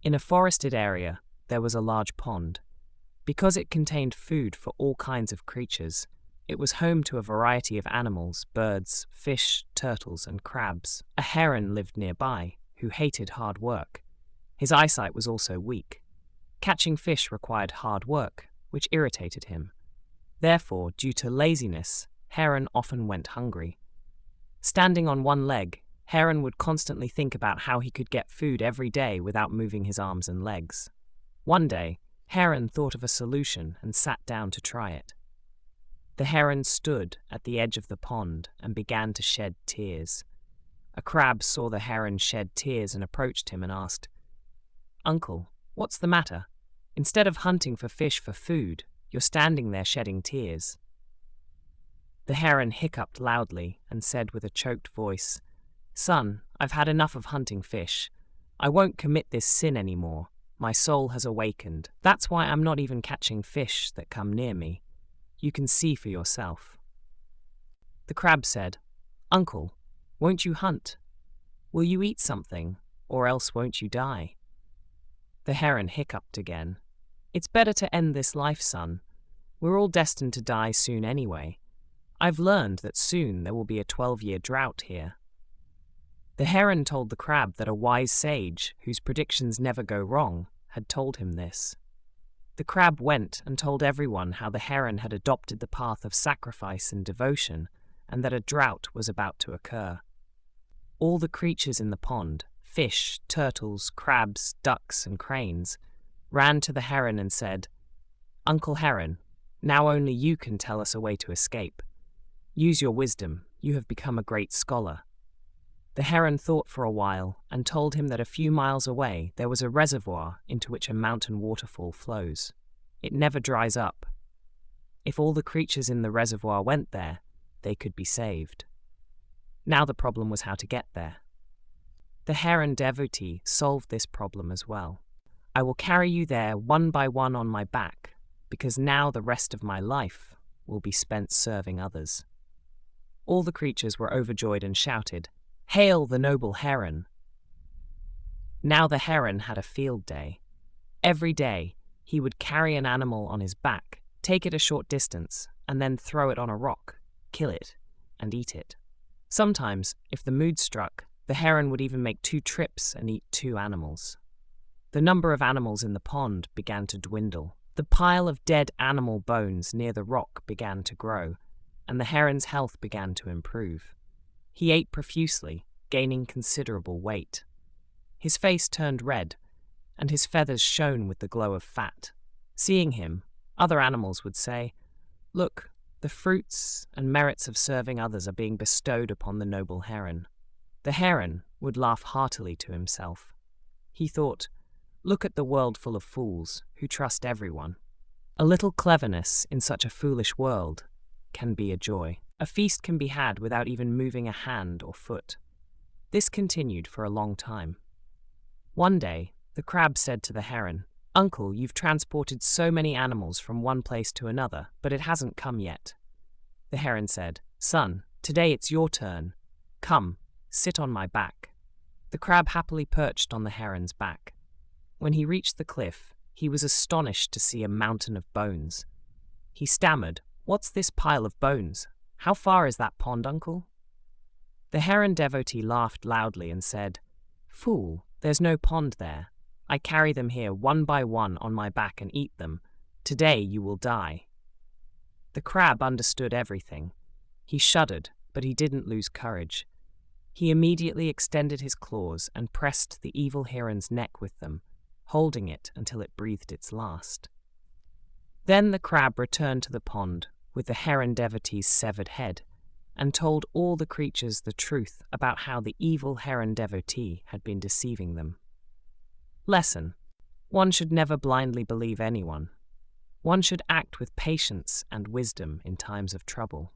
In a forested area, there was a large pond. Because it contained food for all kinds of creatures, it was home to a variety of animals, birds, fish, turtles, and crabs. A heron lived nearby, who hated hard work. His eyesight was also weak. Catching fish required hard work, which irritated him. Therefore, due to laziness, Heron often went hungry. Standing on one leg, Heron would constantly think about how he could get food every day without moving his arms and legs. One day, Heron thought of a solution and sat down to try it. The heron stood at the edge of the pond and began to shed tears. A crab saw the heron shed tears and approached him and asked, "Uncle, what's the matter? Instead of hunting for fish for food, you're standing there shedding tears." The heron hiccuped loudly and said with a choked voice, "Son, I've had enough of hunting fish. I won't commit this sin anymore. My soul has awakened. That's why I'm not even catching fish that come near me. You can see for yourself." The crab said, "Uncle, won't you hunt? Will you eat something, or else won't you die?" The heron hiccuped again. "It's better to end this life, son. We're all destined to die soon anyway. I've learned that soon there will be a 12-year drought here." The heron told the crab that a wise sage, whose predictions never go wrong, had told him this. The crab went and told everyone how the heron had adopted the path of sacrifice and devotion, and that a drought was about to occur. All the creatures in the pond, fish, turtles, crabs, ducks, and cranes, ran to the heron and said, "Uncle Heron, now only you can tell us a way to escape. Use your wisdom, you have become a great scholar." The heron thought for a while and told him that a few miles away there was a reservoir into which a mountain waterfall flows. It never dries up. If all the creatures in the reservoir went there, they could be saved. Now the problem was how to get there. The heron devotee solved this problem as well. "I will carry you there one by one on my back, because now the rest of my life will be spent serving others." All the creatures were overjoyed and shouted, "Hail the noble heron!" Now the heron had a field day. Every day, he would carry an animal on his back, take it a short distance, and then throw it on a rock, kill it, and eat it. Sometimes, if the mood struck, the heron would even make 2 trips and eat 2 animals. The number of animals in the pond began to dwindle. The pile of dead animal bones near the rock began to grow, and the heron's health began to improve. He ate profusely, gaining considerable weight. His face turned red, and his feathers shone with the glow of fat. Seeing him, other animals would say, "Look, the fruits and merits of serving others are being bestowed upon the noble heron." The heron would laugh heartily to himself. He thought, "Look at the world full of fools who trust everyone. A little cleverness in such a foolish world can be a joy. A feast can be had without even moving a hand or foot." This continued for a long time. One day, the crab said to the heron, "Uncle, you've transported so many animals from one place to another, but it hasn't come yet." The heron said, "Son, today it's your turn. Come, sit on my back." The crab happily perched on the heron's back. When he reached the cliff, he was astonished to see a mountain of bones. He stammered, "What's this pile of bones? How far is that pond, uncle?" The heron devotee laughed loudly and said, "Fool, there's no pond there. I carry them here one by one on my back and eat them. Today you will die." The crab understood everything. He shuddered, but he didn't lose courage. He immediately extended his claws and pressed the evil heron's neck with them, holding it until it breathed its last. Then the crab returned to the pond with the heron devotee's severed head, and told all the creatures the truth about how the evil heron devotee had been deceiving them. Lesson: one should never blindly believe anyone. One should act with patience and wisdom in times of trouble.